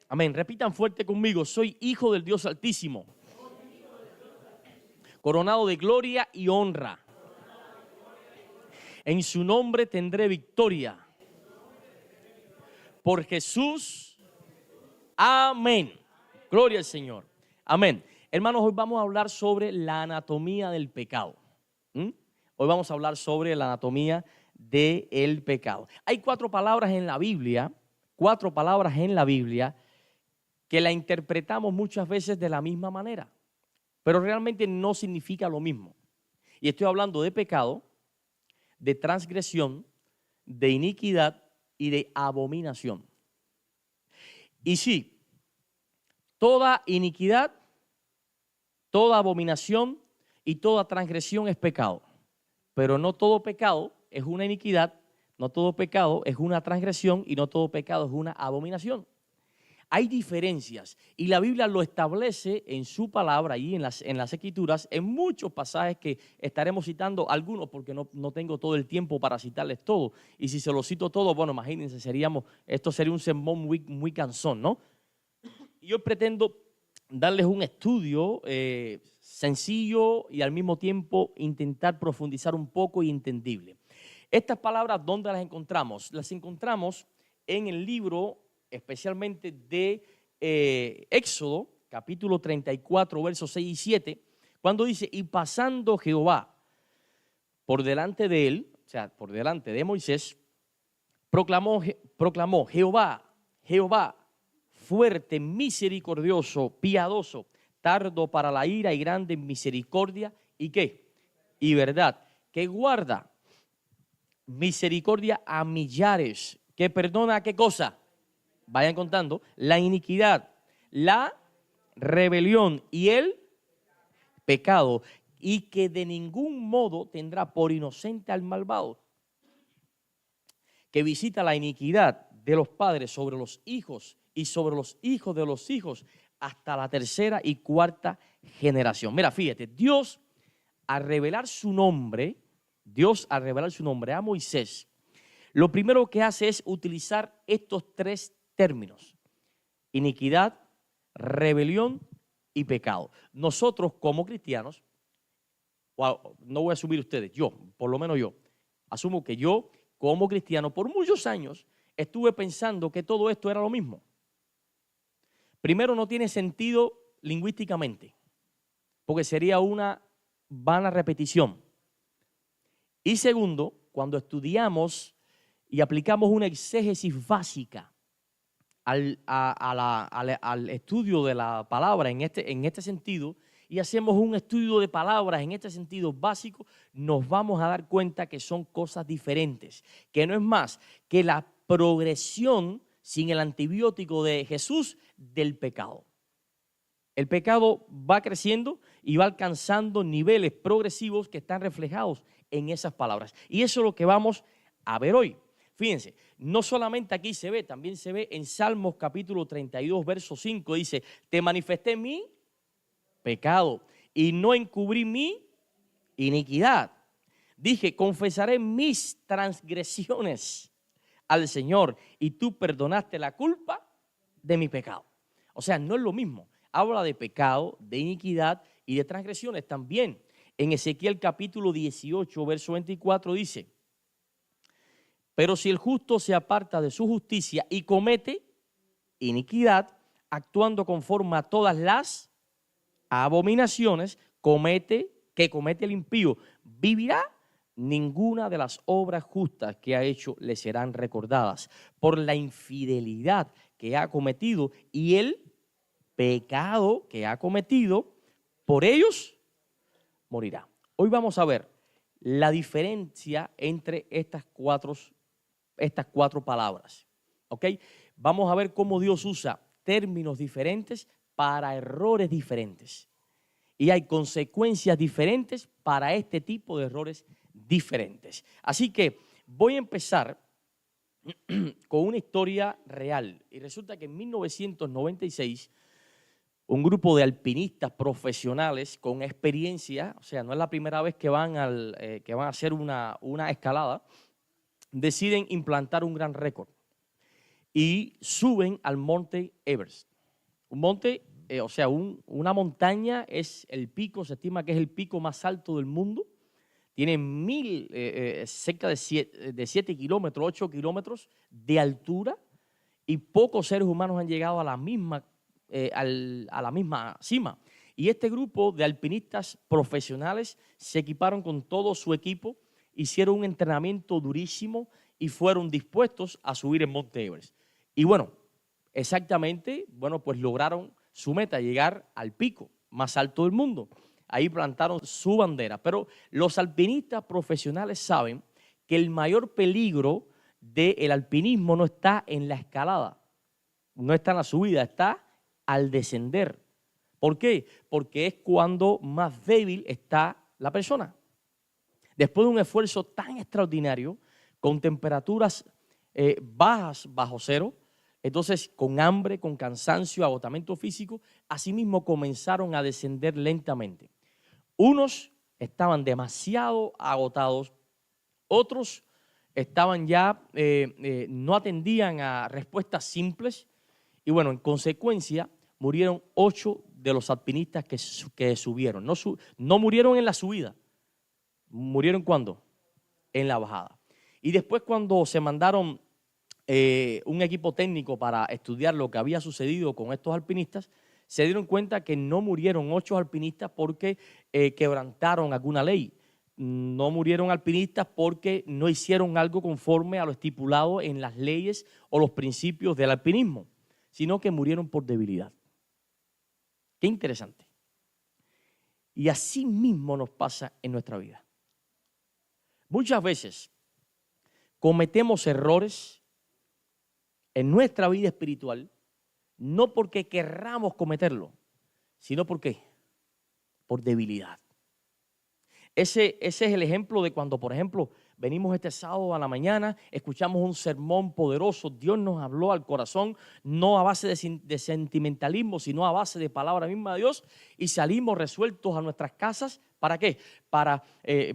Amén. Repitan fuerte conmigo. Soy hijo del Dios Altísimo, coronado de gloria y honra. En su nombre tendré victoria. Por Jesús. Amén. Gloria al Señor. Amén. Hermanos, hoy vamos a hablar sobre la anatomía del pecado. Hoy vamos a hablar sobre la anatomía del pecado. Hay cuatro palabras en la Biblia que la interpretamos muchas veces de la misma manera, pero realmente no significa lo mismo. Y estoy hablando de pecado, de transgresión, de iniquidad y de abominación. Y sí, toda iniquidad, toda abominación y toda transgresión es pecado. Pero no todo pecado es una iniquidad, no todo pecado es una transgresión y no todo pecado es una abominación. Hay diferencias y la Biblia lo establece en su palabra y en las Escrituras, en muchos pasajes que estaremos citando algunos porque no tengo todo el tiempo para citarles todo. Y si se los cito todo, bueno, imagínense, esto sería un sermón muy cansón, ¿no? Y yo pretendo darles un estudio sencillo y al mismo tiempo intentar profundizar un poco y entendible. Estas palabras, ¿dónde las encontramos? Las encontramos en el libro especialmente de Éxodo, capítulo 34, versos 6 y 7, cuando dice, y pasando Jehová por delante de él, o sea, por delante de Moisés, proclamó Jehová, fuerte, misericordioso, piadoso, tardo para la ira y grande en misericordia, ¿y qué? Y verdad, que guarda misericordia a millares, que perdona, ¿qué cosa? Vayan contando, la iniquidad, la rebelión y el pecado, y que de ningún modo tendrá por inocente al malvado, que visita la iniquidad de los padres sobre los hijos y sobre los hijos de los hijos hasta la tercera y cuarta generación. Mira, fíjate, Dios al revelar su nombre a Moisés, lo primero que hace es utilizar estos tres términos: iniquidad, rebelión y pecado. Nosotros como cristianos, no voy a asumir ustedes, por lo menos yo, asumo que yo como cristiano por muchos años estuve pensando que todo esto era lo mismo. Primero, no tiene sentido lingüísticamente, porque sería una vana repetición. Y segundo, cuando estudiamos y aplicamos una exégesis básica al estudio de la palabra en este sentido, y hacemos un estudio de palabras en este sentido básico, nos vamos a dar cuenta que son cosas diferentes, que no es más que la progresión sin el antibiótico de Jesús del pecado. El pecado va creciendo y va alcanzando niveles progresivos que están reflejados en esas palabras. Y eso es lo que vamos a ver hoy. Fíjense, no solamente aquí se ve, también se ve en Salmos capítulo 32, verso 5, dice, te manifesté mi pecado y no encubrí mi iniquidad. Dije, confesaré mis transgresiones al Señor y tú perdonaste la culpa de mi pecado. O sea, no es lo mismo. Habla de pecado, de iniquidad y de transgresiones también. En Ezequiel capítulo 18, verso 24 dice, pero si el justo se aparta de su justicia y comete iniquidad, actuando conforme a todas las abominaciones que comete el impío, vivirá, ninguna de las obras justas que ha hecho le serán recordadas por la infidelidad que ha cometido y el pecado que ha cometido, por ellos morirá. Hoy vamos a ver la diferencia entre estas cuatro palabras, ¿ok? Vamos a ver cómo Dios usa términos diferentes para errores diferentes. Y hay consecuencias diferentes para este tipo de errores diferentes. Así que voy a empezar con una historia real. Y resulta que en 1996, un grupo de alpinistas profesionales con experiencia, o sea, no es la primera vez que van a hacer una escalada, deciden implantar un gran récord. y suben al monte Everest. Un monte, una montaña es el pico, se estima que es el pico más alto del mundo. Tiene cerca de 7 kilómetros, 8 kilómetros de altura, y pocos seres humanos han llegado a la misma cima. Y este grupo de alpinistas profesionales se equiparon con todo su equipo, hicieron un entrenamiento durísimo y fueron dispuestos a subir el monte Everest. Y bueno, exactamente, pues lograron su meta, llegar al pico más alto del mundo. Ahí plantaron su bandera. Pero los alpinistas profesionales saben que el mayor peligro del alpinismo no está en la escalada, no está en la subida, está al descender. ¿Por qué? Porque es cuando más débil está la persona. Después de un esfuerzo tan extraordinario, con temperaturas bajas bajo cero, entonces con hambre, con cansancio, agotamiento físico, asimismo comenzaron a descender lentamente. Unos estaban demasiado agotados, otros estaban ya, no atendían a respuestas simples, y bueno, en consecuencia murieron 8 de los alpinistas que subieron. No murieron en la subida, murieron ¿cuándo? En la bajada. Y después, cuando se mandaron un equipo técnico para estudiar lo que había sucedido con estos alpinistas, se dieron cuenta que no murieron 8 alpinistas porque quebrantaron alguna ley. No murieron alpinistas porque no hicieron algo conforme a lo estipulado en las leyes o los principios del alpinismo, sino que murieron por debilidad. Qué interesante. Y así mismo nos pasa en nuestra vida. Muchas veces cometemos errores en nuestra vida espiritual, no porque querramos cometerlo, sino porque por debilidad. Ese es el ejemplo de cuando, por ejemplo, venimos este sábado a la mañana, escuchamos un sermón poderoso, Dios nos habló al corazón, no a base de sentimentalismo, sino a base de palabra misma de Dios, y salimos resueltos a nuestras casas. ¿Para qué? Para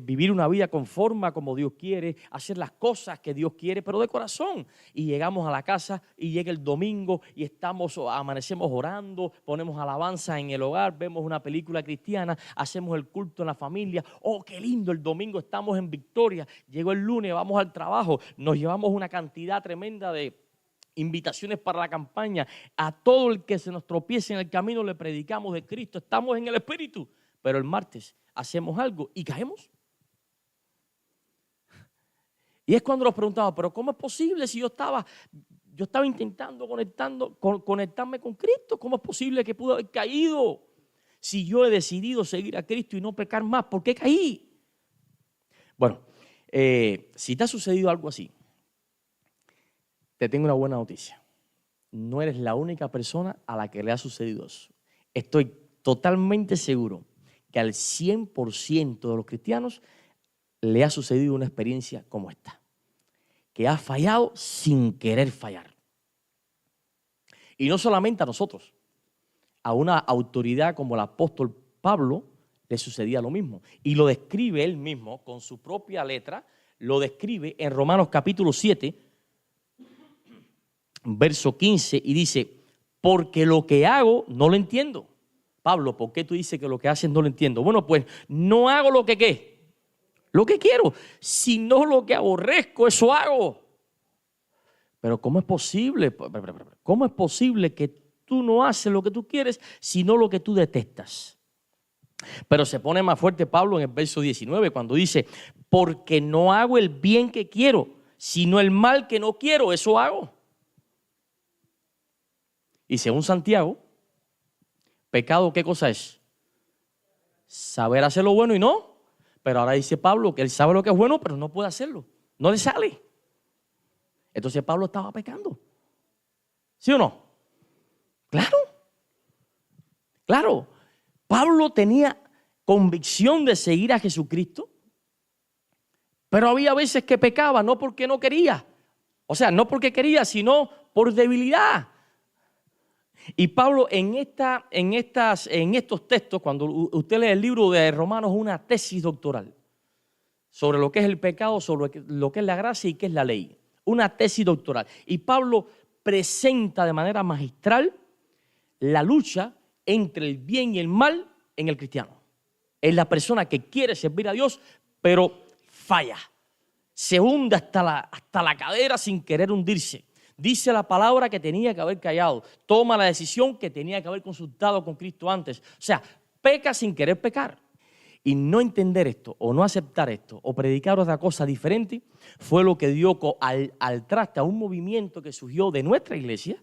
vivir una vida conforme como Dios quiere, hacer las cosas que Dios quiere, pero de corazón. Y llegamos a la casa y llega el domingo y amanecemos orando, ponemos alabanza en el hogar, vemos una película cristiana, hacemos el culto en la familia. ¡Oh, qué lindo! El domingo estamos en victoria. Llegó el lunes, vamos al trabajo, nos llevamos una cantidad tremenda de invitaciones para la campaña. A todo el que se nos tropiece en el camino le predicamos de Cristo. Estamos en el Espíritu. Pero el martes hacemos algo y caemos. Y es cuando nos preguntamos, pero ¿cómo es posible si yo estaba intentando conectarme con Cristo? ¿Cómo es posible que pude haber caído? Si yo he decidido seguir a Cristo y no pecar más, ¿por qué caí? Bueno, si te ha sucedido algo así, te tengo una buena noticia. No eres la única persona a la que le ha sucedido eso. Estoy totalmente seguro que al 100% de los cristianos le ha sucedido una experiencia como esta, que ha fallado sin querer fallar. Y no solamente a nosotros, a una autoridad como el apóstol Pablo le sucedía lo mismo. Y lo describe él mismo con su propia letra, lo describe en Romanos capítulo 7, verso 15, y dice, porque lo que hago no lo entiendo. Pablo, ¿por qué tú dices que lo que haces no lo entiendo? Bueno, pues no hago lo que ¿qué? Lo que quiero, sino lo que aborrezco, eso hago. Pero ¿cómo es posible? ¿Cómo es posible que tú no haces lo que tú quieres, sino lo que tú detestas? Pero se pone más fuerte Pablo en el verso 19 cuando dice, porque no hago el bien que quiero, sino el mal que no quiero, eso hago. Y según Santiago, pecado, ¿qué cosa es? Saber hacer lo bueno y no. Pero ahora dice Pablo que él sabe lo que es bueno, pero no puede hacerlo. No le sale. Entonces Pablo estaba pecando. ¿Sí o no? Claro. Claro. Pablo tenía convicción de seguir a Jesucristo, pero había veces que pecaba, no porque no quería. O sea, no porque quería, sino por debilidad. Y Pablo en estos textos, cuando usted lee el libro de Romanos, es una tesis doctoral sobre lo que es el pecado, sobre lo que es la gracia y qué es la ley. Una tesis doctoral. Y Pablo presenta de manera magistral la lucha entre el bien y el mal en el cristiano. Es la persona que quiere servir a Dios, pero falla. Se hunde hasta la cadera sin querer hundirse. Dice la palabra que tenía que haber callado. Toma la decisión que tenía que haber consultado con Cristo antes. O sea, peca sin querer pecar. Y no entender esto, o no aceptar esto, o predicar otra cosa diferente, fue lo que dio al traste a un movimiento que surgió de nuestra iglesia,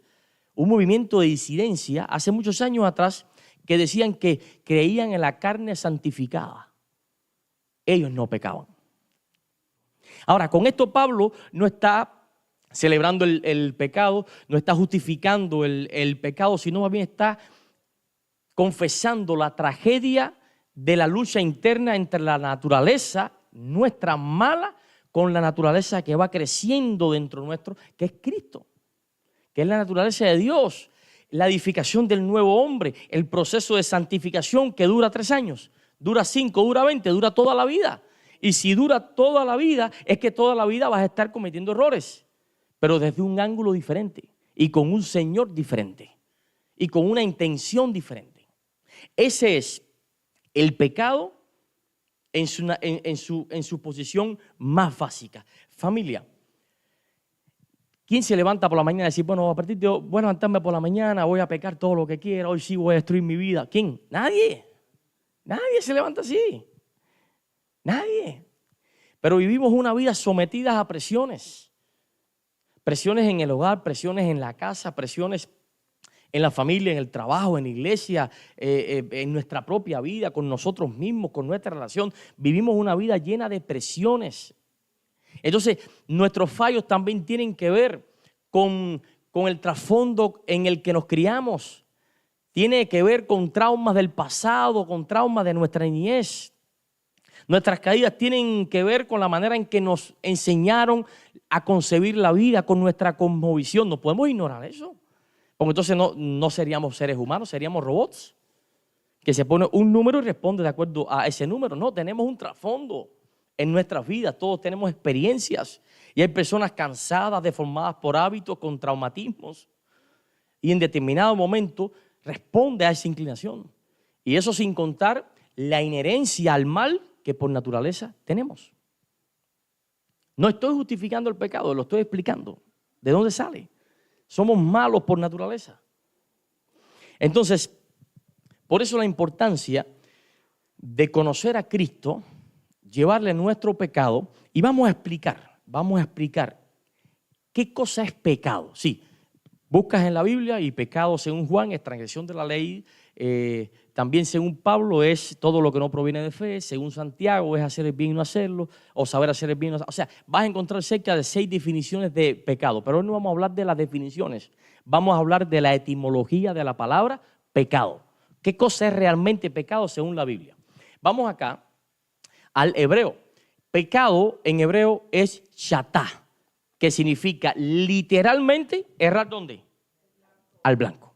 un movimiento de disidencia hace muchos años atrás, que decían que creían en la carne santificada. Ellos no pecaban. Ahora, con esto Pablo no está celebrando el pecado, no está justificando el pecado, sino más bien está confesando la tragedia de la lucha interna entre la naturaleza nuestra mala con la naturaleza que va creciendo dentro nuestro, que es Cristo, que es la naturaleza de Dios, la edificación del nuevo hombre, el proceso de santificación que dura 3 años, dura 5, dura 20, dura toda la vida. Y si dura toda la vida, es que toda la vida vas a estar cometiendo errores, pero desde un ángulo diferente y con un Señor diferente y con una intención diferente. Ese es el pecado en su posición más básica. Familia, ¿quién se levanta por la mañana y dice, bueno, a partir de hoy voy a levantarme por la mañana, voy a pecar todo lo que quiera, hoy sí voy a destruir mi vida? ¿Quién? Nadie. Nadie se levanta así. Nadie. Pero vivimos una vida sometida a presiones. Presiones en el hogar, presiones en la casa, presiones en la familia, en el trabajo, en la iglesia, en nuestra propia vida, con nosotros mismos, con nuestra relación. Vivimos una vida llena de presiones. Entonces, nuestros fallos también tienen que ver con el trasfondo en el que nos criamos. Tiene que ver con traumas del pasado, con traumas de nuestra niñez. Nuestras caídas tienen que ver con la manera en que nos enseñaron a concebir la vida, con nuestra cosmovisión. No podemos ignorar eso, porque entonces no seríamos seres humanos, seríamos robots, que se pone un número y responde de acuerdo a ese número. No, tenemos un trasfondo en nuestras vidas, todos tenemos experiencias y hay personas cansadas, deformadas por hábitos, con traumatismos, y en determinado momento responde a esa inclinación. Y eso sin contar la inherencia al mal que por naturaleza tenemos. No estoy justificando el pecado, lo estoy explicando. ¿De dónde sale? Somos malos por naturaleza. Entonces, por eso la importancia de conocer a Cristo, llevarle nuestro pecado, y vamos a explicar qué cosa es pecado. Sí, buscas en la Biblia y pecado según Juan es transgresión de la ley, también según Pablo es todo lo que no proviene de fe, según Santiago es hacer el bien y no hacerlo, o saber hacer el bien y no hacerlo. O sea, vas a encontrar cerca de 6 definiciones de pecado, pero hoy no vamos a hablar de las definiciones, vamos a hablar de la etimología de la palabra pecado. ¿Qué cosa es realmente pecado según la Biblia? Vamos acá al hebreo. Pecado en hebreo es shatá, que significa literalmente errar ¿dónde? Al blanco.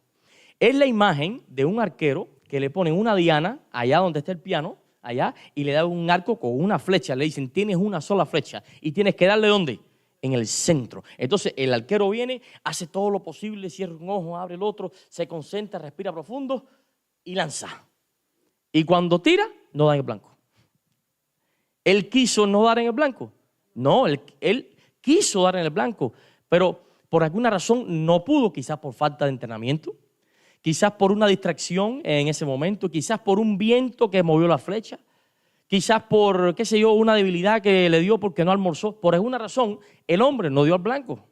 Es la imagen de un arquero que le ponen una diana allá donde está el piano, allá, y le dan un arco con una flecha. Le dicen, tienes una sola flecha y tienes que darle ¿dónde? En el centro. Entonces el arquero viene, hace todo lo posible, cierra un ojo, abre el otro, se concentra, respira profundo y lanza. Y cuando tira, no da en el blanco. ¿Él quiso no dar en el blanco? No, él quiso dar en el blanco, pero por alguna razón no pudo, quizás por falta de entrenamiento, quizás por una distracción en ese momento, quizás por un viento que movió la flecha, quizás por, qué sé yo, una debilidad que le dio porque no almorzó. Por alguna razón, el hombre no dio al blanco.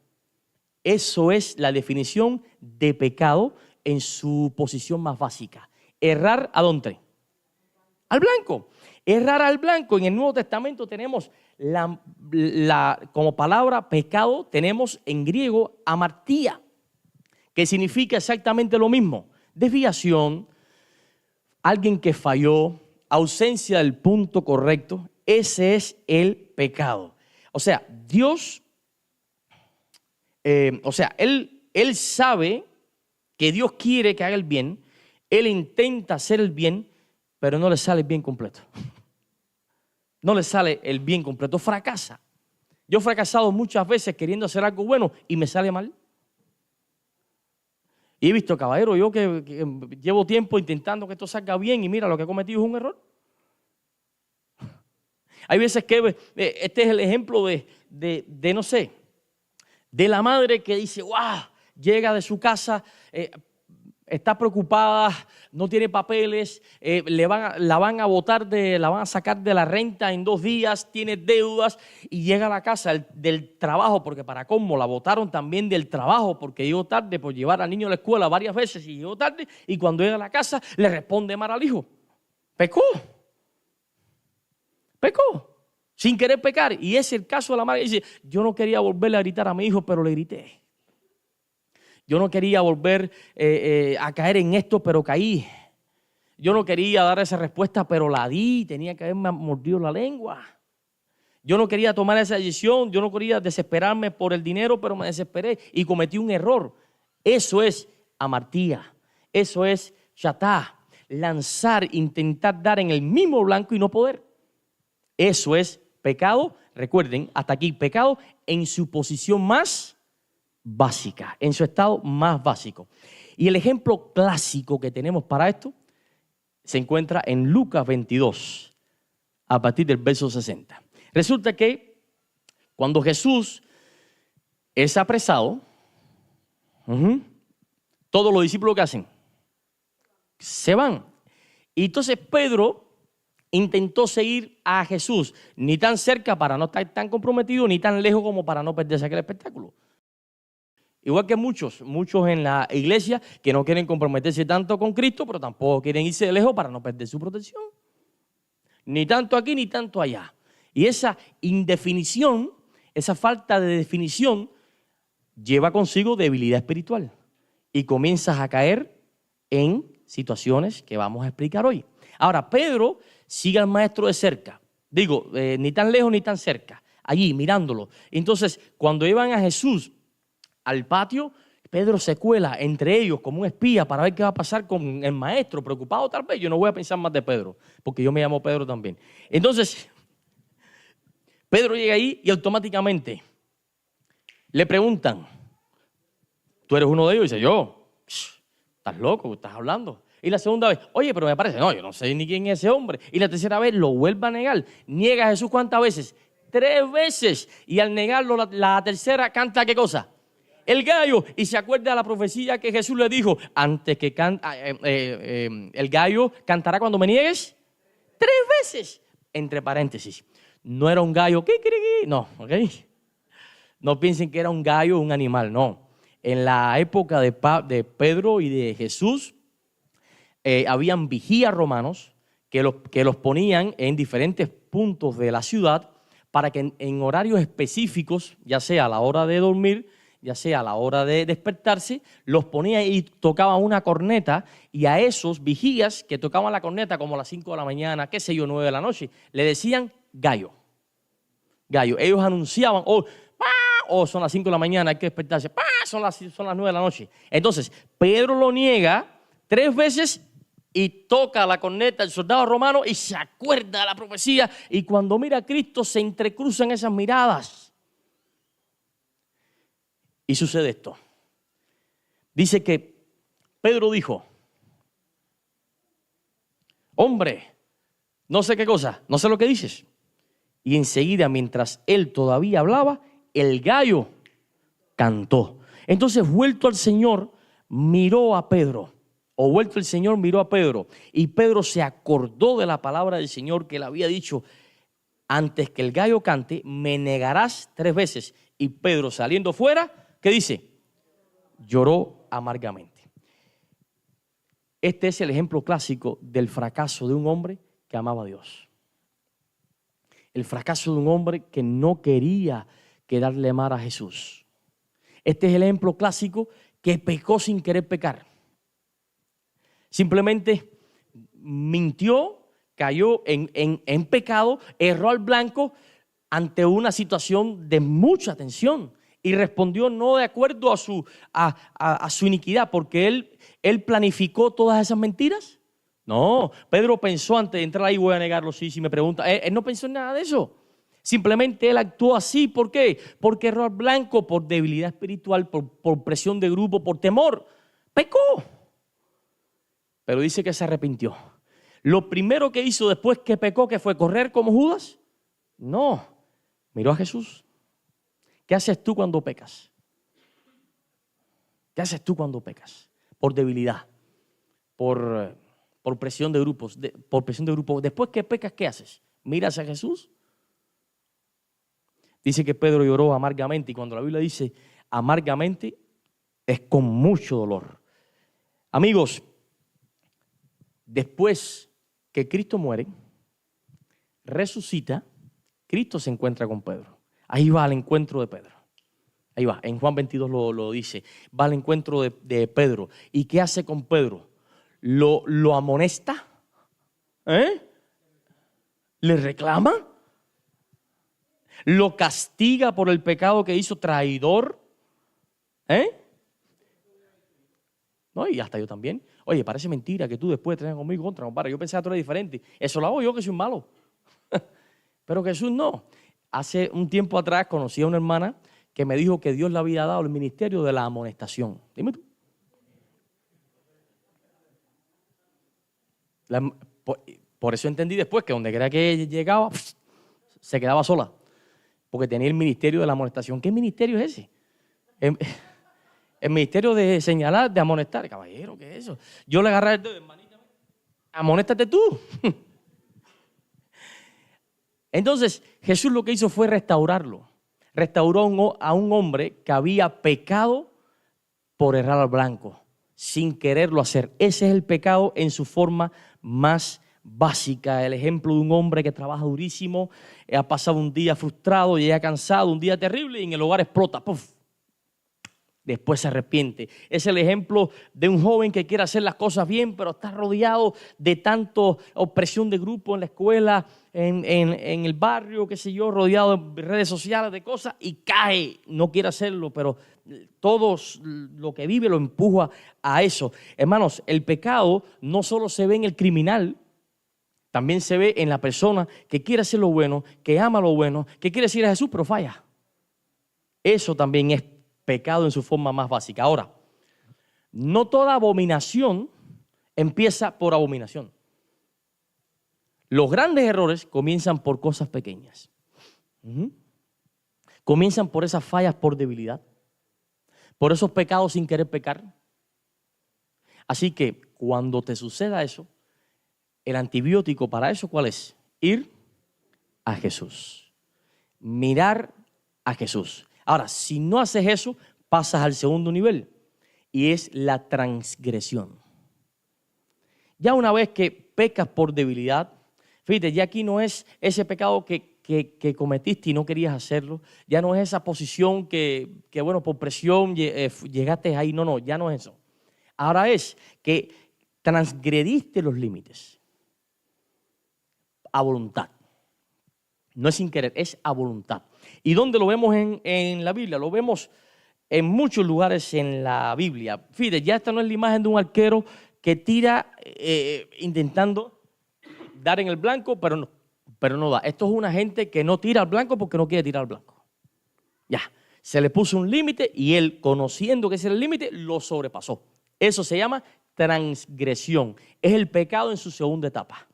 Eso es la definición de pecado en su posición más básica. Errar ¿a dónde? Al blanco. Errar al blanco. En el Nuevo Testamento tenemos como palabra pecado, tenemos en griego amartía, que significa exactamente lo mismo. Desviación, alguien que falló, ausencia del punto correcto. Ese es el pecado. O sea, Dios, Él sabe que Dios quiere que haga el bien. Él intenta hacer el bien, pero no le sale el bien completo. No le sale el bien completo, fracasa. Yo he fracasado muchas veces queriendo hacer algo bueno y me sale mal. Y he visto, caballero, yo que llevo tiempo intentando que esto salga bien y mira, lo que he cometido es un error. Hay veces que este es el ejemplo de no sé, de la madre que dice, wow, llega de su casa, está preocupada, no tiene papeles, la van a botar, la van a sacar de la renta en 2 días, tiene deudas y llega a la casa del trabajo, porque para colmo la botaron también del trabajo porque llegó tarde por llevar al niño a la escuela varias veces y llegó tarde, y cuando llega a la casa le responde mal al hijo. Pecó, sin querer pecar. Y ese es el caso de la madre que dice, yo no quería volverle a gritar a mi hijo, pero le grité. Yo no quería volver a caer en esto, pero caí. Yo no quería dar esa respuesta, pero la di. Tenía que haberme mordido la lengua. Yo no quería tomar esa decisión. Yo no quería desesperarme por el dinero, pero me desesperé y cometí un error. Eso es amartía. Eso es chatá. Lanzar, intentar dar en el mismo blanco y no poder. Eso es pecado. Recuerden, hasta aquí, pecado en su posición más básica, en su estado más básico. Y el ejemplo clásico que tenemos para esto se encuentra en Lucas 22, a partir del verso 60. Resulta que cuando Jesús es apresado, todos los discípulos que hacen, se van. Y entonces Pedro intentó seguir a Jesús, ni tan cerca para no estar tan comprometido, ni tan lejos como para no perderse aquel espectáculo. Igual que muchos en la iglesia que no quieren comprometerse tanto con Cristo, pero tampoco quieren irse de lejos para no perder su protección. Ni tanto aquí ni tanto allá. Y esa indefinición, esa falta de definición, lleva consigo debilidad espiritual. Y comienzas a caer en situaciones que vamos a explicar hoy. Ahora, Pedro sigue al maestro de cerca. Digo, ni tan lejos ni tan cerca. Allí, mirándolo. Entonces, cuando llevan a Jesús al patio, Pedro se cuela entre ellos como un espía para ver qué va a pasar con el maestro, preocupado tal vez. Yo no voy a pensar más de Pedro, porque yo me llamo Pedro también. Entonces, Pedro llega ahí y automáticamente le preguntan, ¿tú eres uno de ellos? Y dice, yo, ¿estás loco? ¿Estás hablando? Y la segunda vez, oye, pero me parece, no, yo no sé ni quién es ese hombre. Y la tercera vez lo vuelve a negar. Niega a Jesús ¿cuántas veces? 3 veces. Y al negarlo la tercera canta ¿qué cosa? El gallo. Y se acuerda de la profecía que Jesús le dijo, antes que el gallo cantará cuando me niegues 3 veces. Entre paréntesis, no era un gallo, no, ¿ok? No piensen que era un gallo o un animal, no. En la época de Pedro y de Jesús, habían vigías romanos que los ponían en diferentes puntos de la ciudad para que en horarios específicos, ya sea a la hora de dormir, ya sea a la hora de despertarse, los ponían y tocaban una corneta, y a esos vigías que tocaban la corneta como a las 5 de la mañana, qué sé yo, 9 de la noche, le decían gallo. Gallo. Ellos anunciaban, son las 5 de la mañana, hay que despertarse, son las 9 de la noche. Entonces, Pedro lo niega 3 veces y toca la corneta el soldado romano y se acuerda de la profecía, y cuando mira a Cristo se entrecruzan esas miradas. Y sucede esto. Dice que Pedro dijo, hombre, no sé qué cosa, no sé lo que dices. Y enseguida, mientras él todavía hablaba, el gallo cantó. Entonces, vuelto el Señor, miró a Pedro. Y Pedro se acordó de la palabra del Señor que le había dicho, antes que el gallo cante, me negarás 3 veces. Y Pedro, saliendo fuera, ¿qué dice? Lloró amargamente. Este es el ejemplo clásico del fracaso de un hombre que amaba a Dios. El fracaso de un hombre que no quería quedarle mal a Jesús. Este es el ejemplo clásico que pecó sin querer pecar. Simplemente mintió, cayó en pecado, erró al blanco ante una situación de mucha tensión y respondió no de acuerdo a su iniquidad, porque él planificó todas esas mentiras. No, Pedro pensó antes de entrar ahí, voy a negarlo, sí, si me pregunta, él no pensó en nada de eso. Simplemente él actuó así, ¿por qué? Porque erró al blanco, por debilidad espiritual, por presión de grupo, por temor. pecó. Pero dice que se arrepintió. Lo primero que hizo después que pecó, ¿que fue correr como Judas? No, miró a Jesús. ¿Qué haces tú cuando pecas? ¿Qué haces tú cuando pecas? Por debilidad, por presión de grupos, por presión de grupos. Después que pecas, ¿qué haces? ¿Miras a Jesús? Dice que Pedro lloró amargamente, y cuando la Biblia dice amargamente, es con mucho dolor. Amigos, después que Cristo muere, resucita, Cristo se encuentra con Pedro. Ahí va al encuentro de Pedro. Ahí va, en Juan 22 lo dice. Va al encuentro de Pedro. ¿Y qué hace con Pedro? ¿Lo amonesta? ¿Le reclama? ¿Lo castiga por el pecado que hizo, traidor? No, y hasta yo también. Oye, parece mentira que tú después de tener conmigo contra, compadre. Yo pensaba que tú eres diferente. Eso lo hago yo, que soy un malo. Pero Jesús no. Hace un tiempo atrás conocí a una hermana que me dijo que Dios le había dado el ministerio de la amonestación. Dime tú. Por eso entendí después que donde quiera que llegaba, se quedaba sola. Porque tenía el ministerio de la amonestación. ¿Qué ministerio es ese? El ministerio de señalar, de amonestar. Caballero, ¿qué es eso? Yo le agarré el dedo, hermanita, amonéstate tú. Entonces, Jesús lo que hizo fue restaurarlo. Restauró a un hombre que había pecado por errar al blanco, sin quererlo hacer. Ese es el pecado en su forma más básica. El ejemplo de un hombre que trabaja durísimo, ha pasado un día frustrado, llega cansado, un día terrible, y en el hogar explota. ¡Puf! Después se arrepiente. Es el ejemplo de un joven que quiere hacer las cosas bien, pero está rodeado de tanta opresión de grupo en la escuela, en el barrio, qué sé yo, rodeado de redes sociales, de cosas, y cae. No quiere hacerlo, pero todo lo que vive lo empuja a eso. Hermanos, el pecado no solo se ve en el criminal, también se ve en la persona que quiere hacer lo bueno, que ama lo bueno, que quiere seguir a Jesús, pero falla. Eso también es pecado en su forma más básica. Ahora, no toda abominación empieza por abominación. Los grandes errores comienzan por cosas pequeñas. Comienzan por esas fallas por debilidad, por esos pecados sin querer pecar. Así que cuando te suceda eso, el antibiótico para eso, ¿cuál es? Ir a Jesús. Mirar a Jesús. Ahora, si no haces eso, pasas al segundo nivel, y es la transgresión. Ya una vez que pecas por debilidad, fíjate, ya aquí no es ese pecado que cometiste y no querías hacerlo, ya no es esa posición que bueno, por presión llegaste ahí, no, ya no es eso. Ahora es que transgrediste los límites a voluntad. No es sin querer, es a voluntad. ¿Y dónde lo vemos en la Biblia? Lo vemos en muchos lugares en la Biblia. Fíjate, ya esta no es la imagen de un arquero que tira intentando dar en el blanco, pero no da. Esto es una gente que no tira al blanco porque no quiere tirar al blanco. Ya, se le puso un límite y él, conociendo que ese era el límite, lo sobrepasó. Eso se llama transgresión. Es el pecado en su segunda etapa.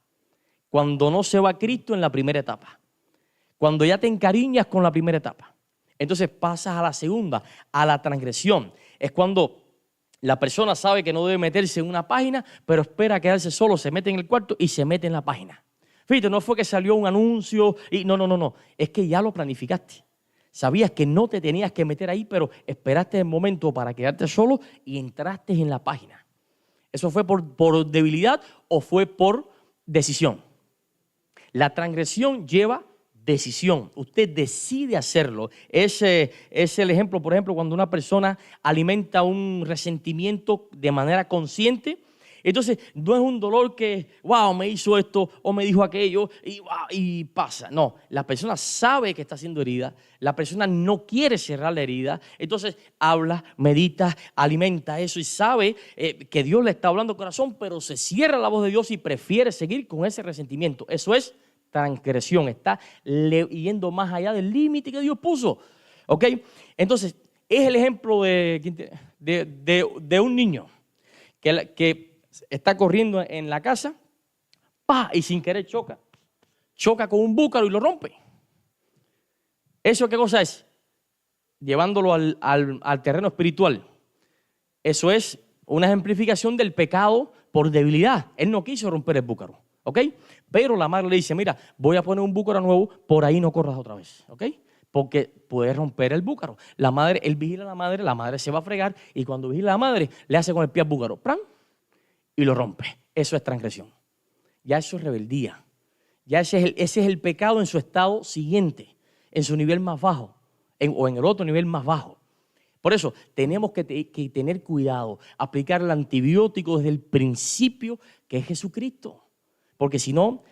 Cuando no se va a Cristo en la primera etapa. Cuando ya te encariñas con la primera etapa. Entonces pasas a la segunda, a la transgresión. Es cuando la persona sabe que no debe meterse en una página, pero espera a quedarse solo, se mete en el cuarto y se mete en la página. Fíjate, no fue que salió un anuncio y no. Es que ya lo planificaste. Sabías que no te tenías que meter ahí, pero esperaste el momento para quedarte solo y entraste en la página. ¿Eso fue por debilidad o fue por decisión? La transgresión lleva decisión. Usted decide hacerlo. Es el ejemplo, por ejemplo, cuando una persona alimenta un resentimiento de manera consciente. Entonces, no es un dolor que, wow, me hizo esto o me dijo aquello y pasa. No, la persona sabe que está siendo herida. La persona no quiere cerrar la herida. Entonces, habla, medita, alimenta eso y sabe que Dios le está hablando al corazón, pero se cierra la voz de Dios y prefiere seguir con ese resentimiento. Eso es transgresión, está yendo más allá del límite que Dios puso. ¿Ok? Entonces, es el ejemplo de un niño que está corriendo en la casa, ¡pah! Y sin querer choca. Choca con un búcaro y lo rompe. ¿Eso qué cosa es? Llevándolo al terreno espiritual. Eso es una ejemplificación del pecado por debilidad. Él no quiso romper el búcaro, ¿ok? Pero la madre le dice, mira, voy a poner un búcaro nuevo, por ahí no corras otra vez, ¿ok? Porque puede romper el búcaro. Él vigila a la madre se va a fregar y cuando vigila a la madre, le hace con el pie al búcaro, ¡pram! Y lo rompe. Eso es transgresión. Ya eso es rebeldía. Ya ese es el pecado en su estado siguiente, en su nivel más bajo, o en el otro nivel más bajo. Por eso tenemos que tener cuidado, aplicar el antibiótico desde el principio, que es Jesucristo. Porque si no,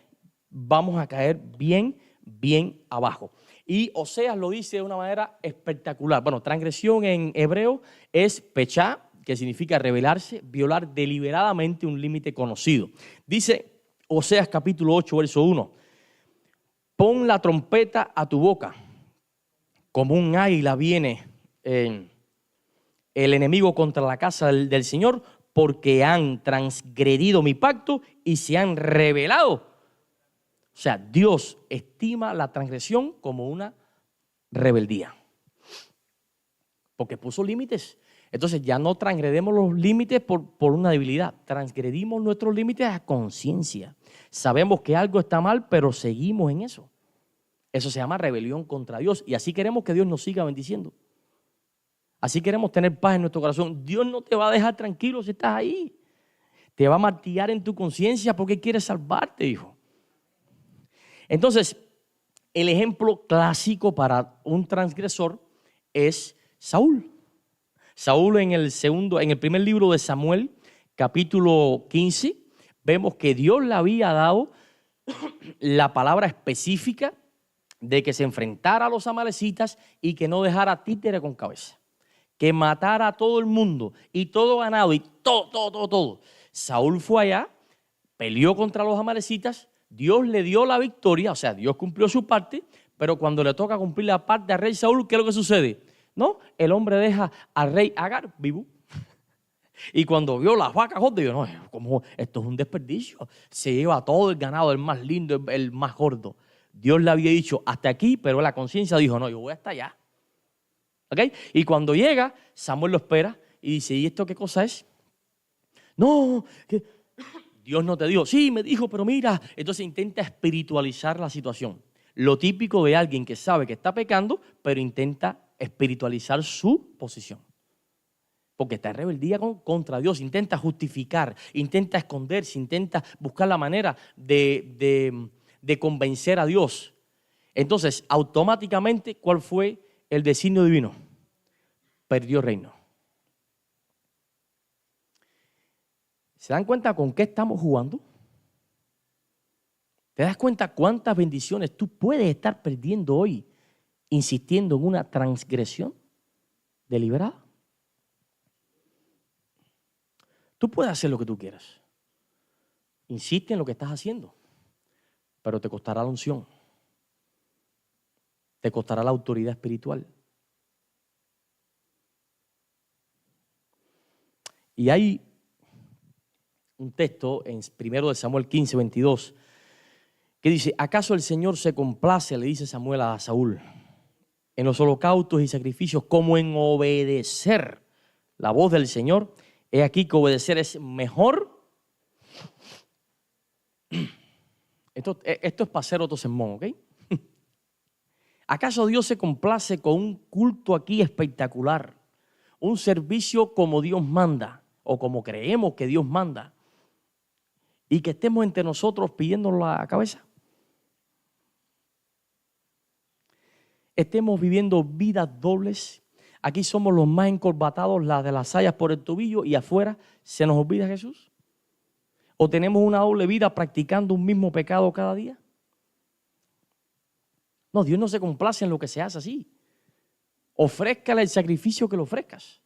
vamos a caer bien abajo. Y Oseas lo dice de una manera espectacular. Bueno, transgresión en hebreo es pechá, que significa rebelarse, violar deliberadamente un límite conocido. Dice Oseas capítulo 8, verso 1. Pon la trompeta a tu boca, como un águila viene el enemigo contra la casa del Señor, porque han transgredido mi pacto y se han rebelado. O sea, Dios estima la transgresión como una rebeldía, porque puso límites. Entonces ya no transgredimos los límites por una debilidad, transgredimos nuestros límites a conciencia. Sabemos que algo está mal, pero seguimos en eso. Eso se llama rebelión contra Dios y así queremos que Dios nos siga bendiciendo. Así queremos tener paz en nuestro corazón. Dios no te va a dejar tranquilo si estás ahí. Te va a martillar en tu conciencia porque quiere salvarte, hijo. Entonces, el ejemplo clásico para un transgresor es Saúl. Saúl en el primer libro de Samuel, capítulo 15, vemos que Dios le había dado la palabra específica de que se enfrentara a los amalecitas y que no dejara títere con cabeza, que matara a todo el mundo y todo ganado y todo. Saúl fue allá, peleó contra los amalecitas, Dios le dio la victoria, o sea, Dios cumplió su parte, pero cuando le toca cumplir la parte al rey Saúl, ¿qué es lo que sucede? No, el hombre deja al rey Agar vivo. Y cuando vio las vacas, dijo, no, como esto es un desperdicio. Se lleva todo el ganado, el más lindo, el más gordo. Dios le había dicho hasta aquí, pero la conciencia dijo, no, yo voy hasta allá. ¿Okay? Y cuando llega, Samuel lo espera y dice, ¿y esto qué cosa es? No, que Dios no te dijo. Sí, me dijo, pero mira. Entonces intenta espiritualizar la situación. Lo típico de alguien que sabe que está pecando, pero intenta espiritualizar su posición. Porque está en rebeldía contra Dios, intenta justificar, intenta esconderse, intenta buscar la manera de convencer a Dios. Entonces, automáticamente, ¿cuál fue el designio divino? Perdió reino. ¿Se dan cuenta con qué estamos jugando? ¿Te das cuenta cuántas bendiciones tú puedes estar perdiendo hoy insistiendo en una transgresión deliberada? Tú puedes hacer lo que tú quieras. Insiste en lo que estás haciendo, pero te costará la unción. Te costará la autoridad espiritual. Y hay un texto en 1 Samuel 15, 22, que dice, ¿acaso el Señor se complace, le dice Samuel a Saúl, en los holocaustos y sacrificios como en obedecer la voz del Señor? He aquí que obedecer es mejor. Esto es para hacer otro sermón, ¿ok? ¿Acaso Dios se complace con un culto aquí espectacular? Un servicio como Dios manda o como creemos que Dios manda y que estemos entre nosotros pidiéndonos la cabeza. Estemos viviendo vidas dobles. Aquí somos los más encorbatados, las de las sayas por el tobillo y afuera se nos olvida Jesús. ¿O tenemos una doble vida practicando un mismo pecado cada día? No, Dios no se complace en lo que se hace así. Ofrézcale el sacrificio que le ofrezcas.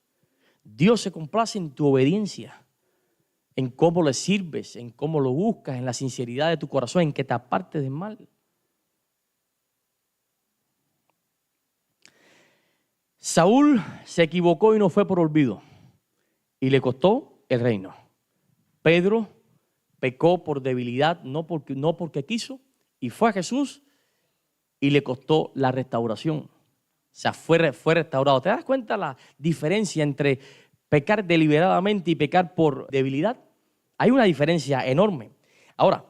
Dios se complace en tu obediencia, en cómo le sirves, en cómo lo buscas, en la sinceridad de tu corazón, en que te apartes del mal. Saúl se equivocó y no fue por olvido y le costó el reino. Pedro pecó por debilidad, no porque quiso, y fue a Jesús y le costó la restauración. O sea, fue restaurado. ¿Te das cuenta la diferencia entre pecar deliberadamente y pecar por debilidad? Hay una diferencia enorme. Ahora,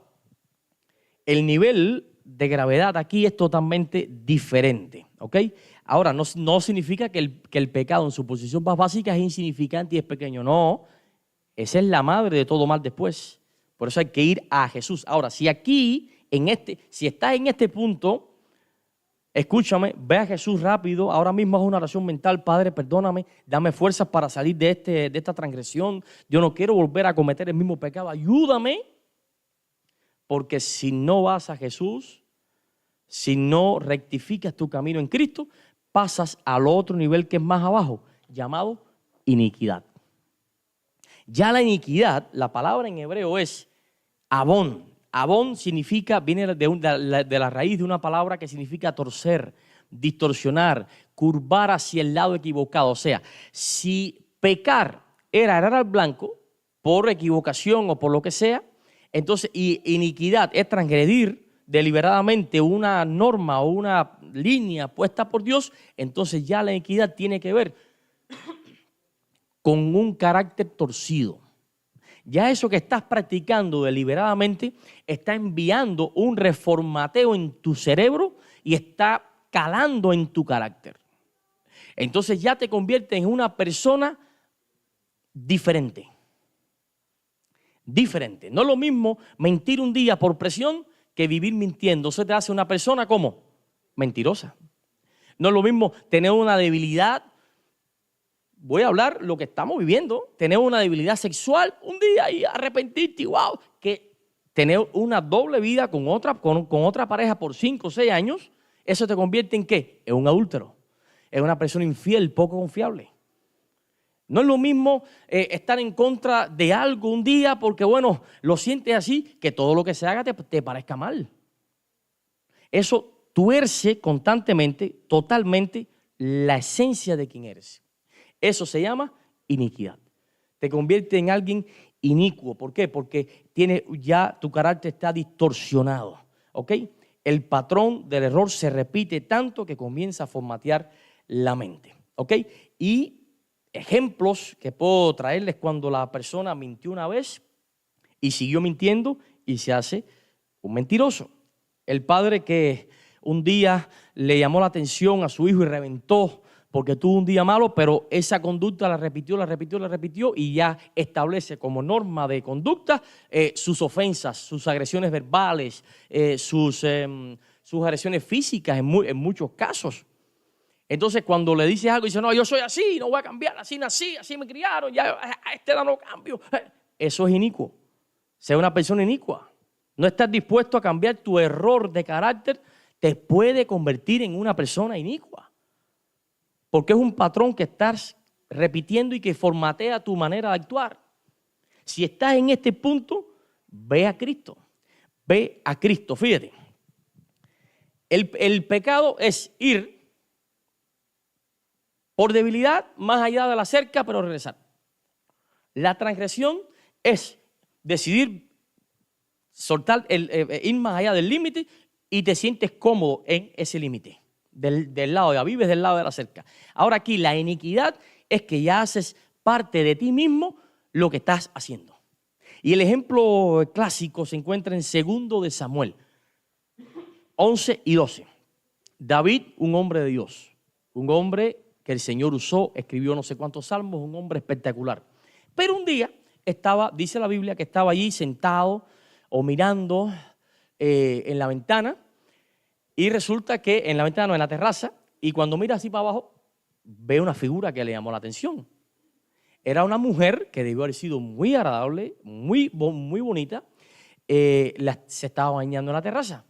el nivel de gravedad aquí es totalmente diferente, ¿ok? Ahora, no significa que el pecado en su posición más básica es insignificante y es pequeño. No, esa es la madre de todo mal después. Por eso hay que ir a Jesús. Ahora, si estás en este punto, escúchame, ve a Jesús rápido. Ahora mismo haz una oración mental. Padre, perdóname, dame fuerzas para salir de esta transgresión. Yo no quiero volver a cometer el mismo pecado. Ayúdame. Porque si no vas a Jesús, si no rectificas tu camino en Cristo, pasas al otro nivel que es más abajo, llamado iniquidad. Ya la iniquidad, la palabra en hebreo es abón. Abón significa, viene de la raíz de una palabra que significa torcer, distorsionar, curvar hacia el lado equivocado. O sea, si pecar era arar al blanco por equivocación o por lo que sea, entonces iniquidad es transgredir deliberadamente una norma o una línea puesta por Dios, entonces ya la iniquidad tiene que ver con un carácter torcido. Ya eso que estás practicando deliberadamente está enviando un reformateo en tu cerebro y está calando en tu carácter. Entonces ya te conviertes en una persona diferente. Diferente. No es lo mismo mentir un día por presión que vivir mintiendo. Eso te hace una persona como mentirosa. No es lo mismo tener una debilidad. Voy a hablar lo que estamos viviendo. Tener una debilidad sexual un día y arrepentirte, wow, que tener una doble vida con otra pareja por 5 o 6 años, eso te convierte en ¿qué? En un adúltero. En una persona infiel, poco confiable. No es lo mismo estar en contra de algo un día porque, bueno, lo sientes así, que todo lo que se haga te parezca mal. Eso tuerce constantemente, totalmente, la esencia de quién eres. Eso se llama iniquidad. Te convierte en alguien inicuo. ¿Por qué? Porque tu carácter está distorsionado. ¿Ok? El patrón del error se repite tanto que comienza a formatear la mente. ¿Ok? Y ejemplos que puedo traerles cuando la persona mintió una vez y siguió mintiendo y se hace un mentiroso. El padre que un día le llamó la atención a su hijo y reventó porque tuvo un día malo, pero esa conducta la repitió y ya establece como norma de conducta sus ofensas, sus agresiones verbales, sus agresiones físicas en muchos casos. Entonces, cuando le dices algo, dice, no, yo soy así, no voy a cambiar, así nací, así me criaron, ya a esta edad no cambio. Eso es inicuo. Ser una persona inicua. No estás dispuesto a cambiar tu error de carácter, te puede convertir en una persona inicua. Porque es un patrón que estás repitiendo y que formatea tu manera de actuar. Si estás en este punto, ve a Cristo. Ve a Cristo. Fíjate, el pecado es ir por debilidad, más allá de la cerca, pero regresar. La transgresión es decidir soltar, ir más allá del límite y te sientes cómodo en ese límite. Del lado, ya vives del lado de la cerca. Ahora aquí la iniquidad es que ya haces parte de ti mismo lo que estás haciendo. Y el ejemplo clásico se encuentra en 2 de Samuel 11 y 12. David, un hombre de Dios, un hombre que el Señor usó, escribió no sé cuántos salmos, un hombre espectacular. Pero un día dice la Biblia que estaba allí sentado o mirando en la ventana y resulta que en la ventana, no, en la terraza, y cuando mira así para abajo, ve una figura que le llamó la atención. Era una mujer que debió haber sido muy agradable, muy bonita, se estaba bañando en la terraza.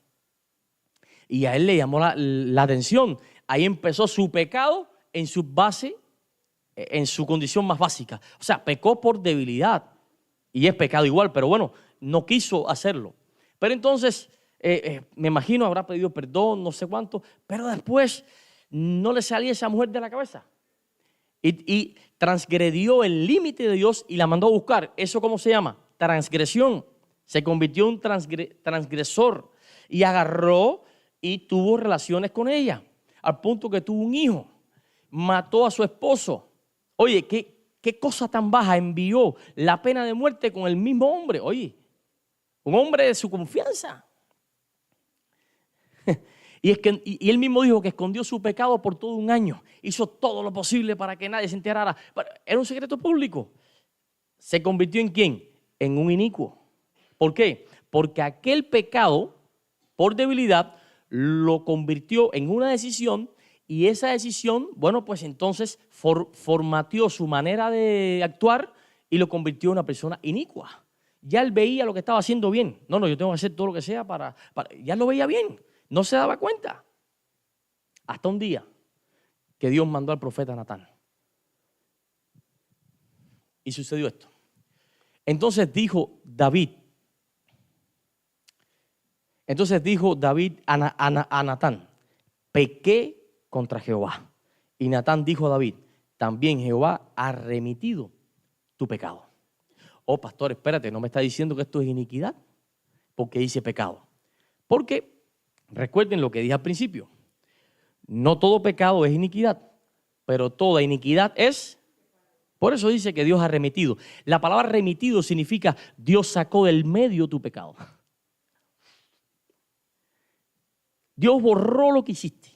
Y a él le llamó la atención. Ahí empezó su pecado en su base, en su condición más básica. O sea, pecó por debilidad. Y es pecado igual, pero bueno, no quiso hacerlo. Pero entonces, me imagino, habrá pedido perdón, no sé cuánto, pero después no le salía esa mujer de la cabeza. Y transgredió el límite de Dios y la mandó a buscar. ¿Eso cómo se llama? transgresión. Se convirtió en un transgresor y agarró y tuvo relaciones con ella, al punto que tuvo un hijo. Mató a su esposo. Oye, ¿qué cosa tan baja? Envió la pena de muerte con el mismo hombre. Oye, un hombre de su confianza. Y él mismo dijo que escondió su pecado por todo un año. Hizo todo lo posible para que nadie se enterara. Pero era un secreto público. ¿Se convirtió en quién? En un inicuo. ¿Por qué? Porque aquel pecado, por debilidad, lo convirtió en una decisión. Y esa decisión, bueno, pues entonces formateó su manera de actuar y lo convirtió en una persona inicua. Ya él veía lo que estaba haciendo bien. No, yo tengo que hacer todo lo que sea para ya lo veía bien. No se daba cuenta. Hasta un día que Dios mandó al profeta Natán. Y sucedió esto. Entonces dijo David a Natán, pequé contra Jehová. Y Natán dijo a David, también Jehová ha remitido tu pecado. Oh, pastor, espérate, no me está diciendo que esto es iniquidad, porque dice pecado. Porque, recuerden lo que dije al principio, no todo pecado es iniquidad, pero toda iniquidad es, por eso dice que Dios ha remitido. La palabra remitido significa Dios sacó del medio tu pecado. Dios borró lo que hiciste.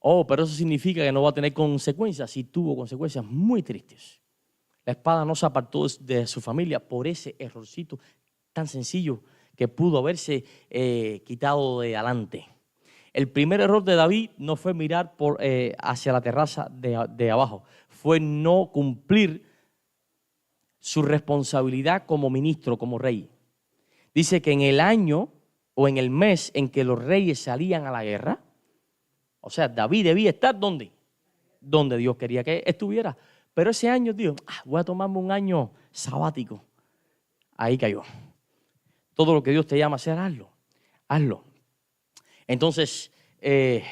Oh, pero eso significa que no va a tener consecuencias. Sí tuvo consecuencias muy tristes. La espada no se apartó de su familia por ese errorcito tan sencillo que pudo haberse quitado de adelante. El primer error de David no fue mirar hacia la terraza de abajo. Fue no cumplir su responsabilidad como ministro, como rey. Dice que en el año o en el mes en que los reyes salían a la guerra, o sea, David debía estar ¿dónde? Donde Dios quería que estuviera. Pero ese año dijo, voy a tomarme un año sabático. Ahí cayó. Todo lo que Dios te llama a hacer, hazlo. Entonces, en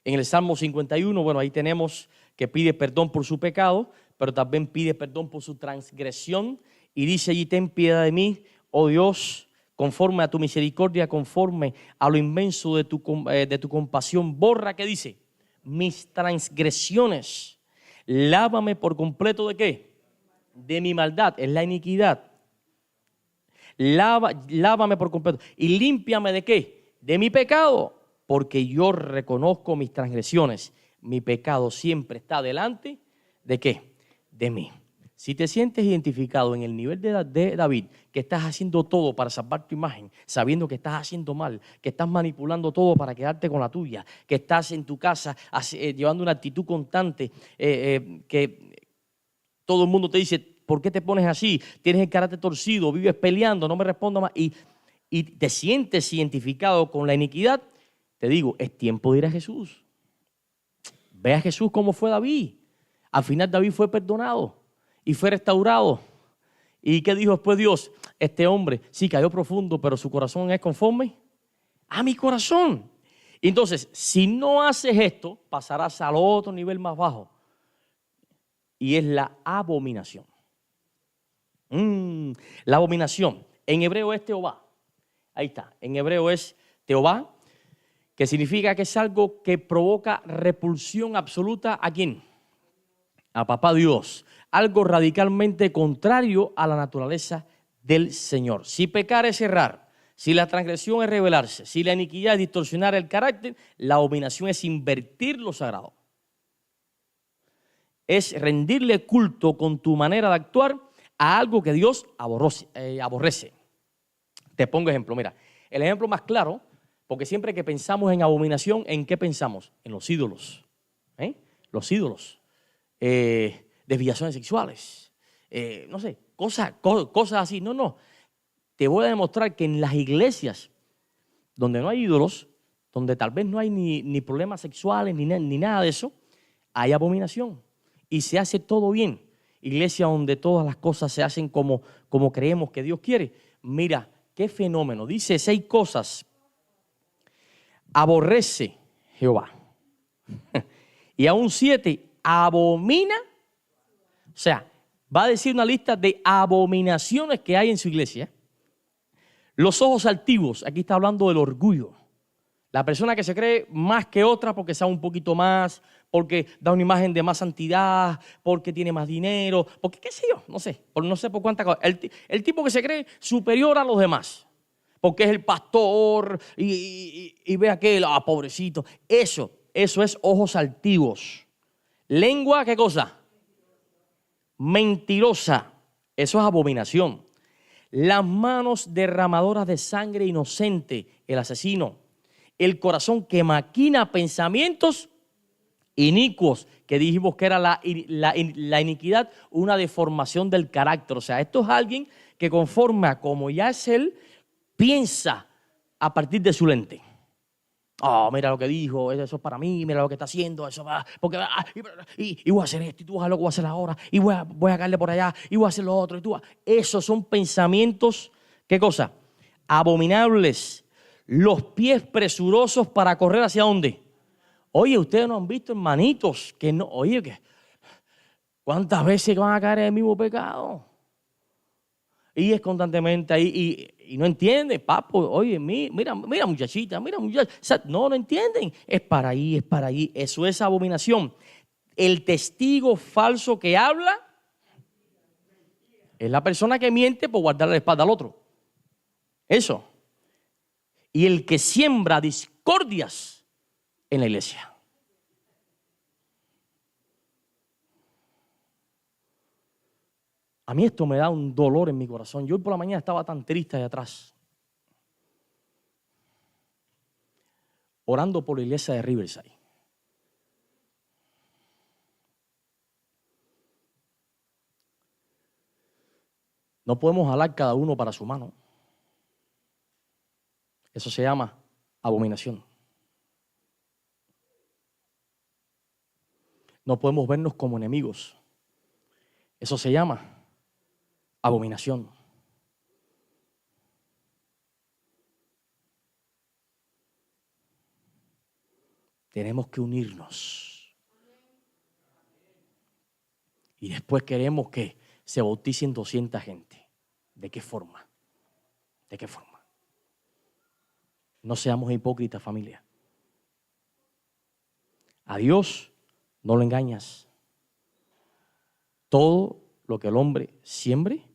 el Salmo 51, bueno, ahí tenemos que pide perdón por su pecado, pero también pide perdón por su transgresión. Y dice allí, ten piedad de mí, oh Dios, conforme a tu misericordia, conforme a lo inmenso de tu compasión. Borra, ¿qué dice? Mis transgresiones. Lávame por completo ¿de qué? De mi maldad, es la iniquidad. Lávame por completo. Y límpiame ¿de qué? De mi pecado, porque yo reconozco mis transgresiones. Mi pecado siempre está delante ¿de qué? De mí. Si te sientes identificado en el nivel de David, que estás haciendo todo para salvar tu imagen, sabiendo que estás haciendo mal, que estás manipulando todo para quedarte con la tuya, que estás en tu casa llevando una actitud constante, que todo el mundo te dice, ¿por qué te pones así? Tienes el carácter torcido, vives peleando, no me respondas más, y te sientes identificado con la iniquidad, te digo, es tiempo de ir a Jesús. Ve a Jesús como fue David. Al final David fue perdonado y fue restaurado. ¿Y qué dijo después Dios? Este hombre sí cayó profundo, pero su corazón es conforme a mi corazón. Entonces, si no haces esto, pasarás al otro nivel más bajo. Y es la abominación. La abominación. En hebreo es Teobá. Ahí está. En hebreo es Teobá, que significa que es algo que provoca repulsión absoluta ¿a quién? A papá Dios. Algo radicalmente contrario a la naturaleza del Señor. Si pecar es errar, si la transgresión es rebelarse, si la iniquidad es distorsionar el carácter, la abominación es invertir lo sagrado. Es rendirle culto con tu manera de actuar a algo que Dios aborrece. Te pongo ejemplo, mira, el ejemplo más claro, porque siempre que pensamos en abominación, ¿en qué pensamos? En los ídolos. Los ídolos. Desviaciones sexuales, no sé, cosas así. No, te voy a demostrar que en las iglesias donde no hay ídolos, donde tal vez no hay ni problemas sexuales ni nada de eso, hay abominación y se hace todo bien. Iglesia donde todas las cosas se hacen como creemos que Dios quiere. Mira, qué fenómeno. Dice 6 cosas. Aborrece Jehová. Y aún 7, abomina. O sea, va a decir una lista de abominaciones que hay en su iglesia. Los ojos altivos, aquí está hablando del orgullo. La persona que se cree más que otra porque sabe un poquito más, porque da una imagen de más santidad, porque tiene más dinero, porque qué sé yo, no sé por cuántas cosas. El tipo que se cree superior a los demás, porque es el pastor y ve aquel, pobrecito. Eso es ojos altivos. Lengua, ¿qué cosa? Mentirosa. Eso es abominación. Las manos derramadoras de sangre inocente, el asesino. El corazón que maquina pensamientos inicuos, que dijimos que era la iniquidad, una deformación del carácter. O sea, esto es alguien que conforme a como ya es él, piensa a partir de su lente. Mira lo que dijo, eso es para mí, mira lo que está haciendo, eso va, porque y voy a hacer esto, y tú vas a lo que voy a hacer ahora, y voy a caerle por allá, y voy a hacer lo otro, esos son pensamientos, ¿qué cosa? Abominables. Los pies presurosos para correr ¿hacia dónde? Oye, ustedes no han visto, hermanitos, que no, oye, que ¿cuántas veces van a caer en el mismo pecado? Y es constantemente ahí y no entiende, papo, oye, mira muchachita, no entienden, es para ahí, eso es abominación. El testigo falso que habla es la persona que miente por guardar la espalda al otro. Eso. Y el que siembra discordias en la iglesia. A mí esto me da un dolor en mi corazón. Yo hoy por la mañana estaba tan triste allá atrás, orando por la iglesia de Riverside. No podemos jalar cada uno para su mano. Eso se llama abominación. No podemos vernos como enemigos. Eso se llama abominación. Tenemos que unirnos. Y después queremos que se bauticen 200 gente. ¿De qué forma? ¿De qué forma? No seamos hipócritas, familia. A Dios no lo engañas. Todo lo que el hombre siembre,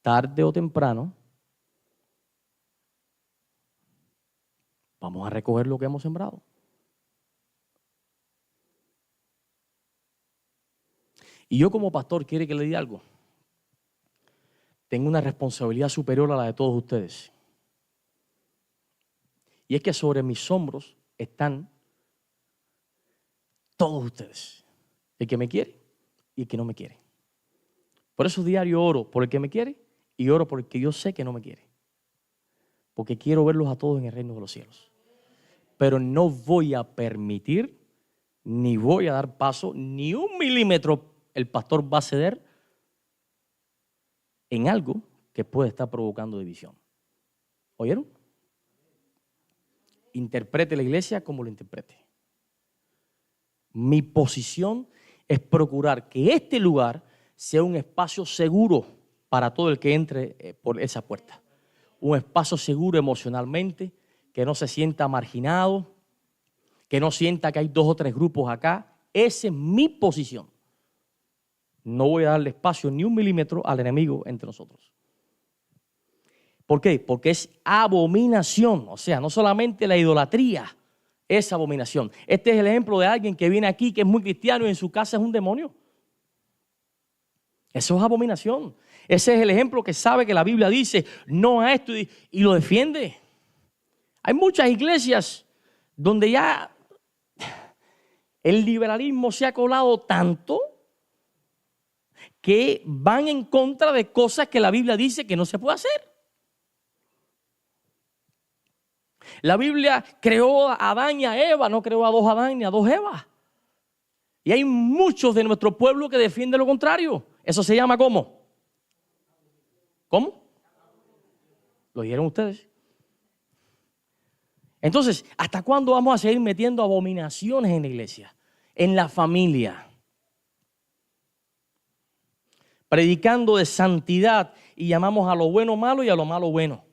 tarde o temprano, vamos a recoger lo que hemos sembrado. Y yo como pastor, ¿quiere que le diga algo? Tengo una responsabilidad superior a la de todos ustedes. Y es que sobre mis hombros están todos ustedes. El que me quiere y el que no me quiere. Por eso diario oro por el que me quiere y oro por el que yo sé que no me quiere. Porque quiero verlos a todos en el reino de los cielos. Pero no voy a permitir, ni voy a dar paso, ni un milímetro el pastor va a ceder en algo que puede estar provocando división. ¿Oyeron? Interprete la iglesia como lo interprete. Mi posición es procurar que este lugar sea un espacio seguro para todo el que entre por esa puerta. Un espacio seguro emocionalmente, que no se sienta marginado, que no sienta que hay 2 o 3 grupos acá. Esa es mi posición. No voy a darle espacio ni un milímetro al enemigo entre nosotros. ¿Por qué? Porque es abominación. O sea, no solamente la idolatría es abominación. Este es el ejemplo de alguien que viene aquí, que es muy cristiano y en su casa es un demonio. Eso es abominación. Ese es el ejemplo que sabe que la Biblia dice no a esto y lo defiende. Hay muchas iglesias donde ya el liberalismo se ha colado tanto que van en contra de cosas que la Biblia dice que no se puede hacer. La Biblia creó a Adán y a Eva, no creó a 2 Adán ni a 2 Eva. Y hay muchos de nuestro pueblo que defienden lo contrario. Eso se llama ¿cómo? ¿Cómo? ¿Lo dijeron ustedes? Entonces, ¿hasta cuándo vamos a seguir metiendo abominaciones en la iglesia? En la familia. predicando de santidad y llamamos a lo bueno malo y a lo malo bueno.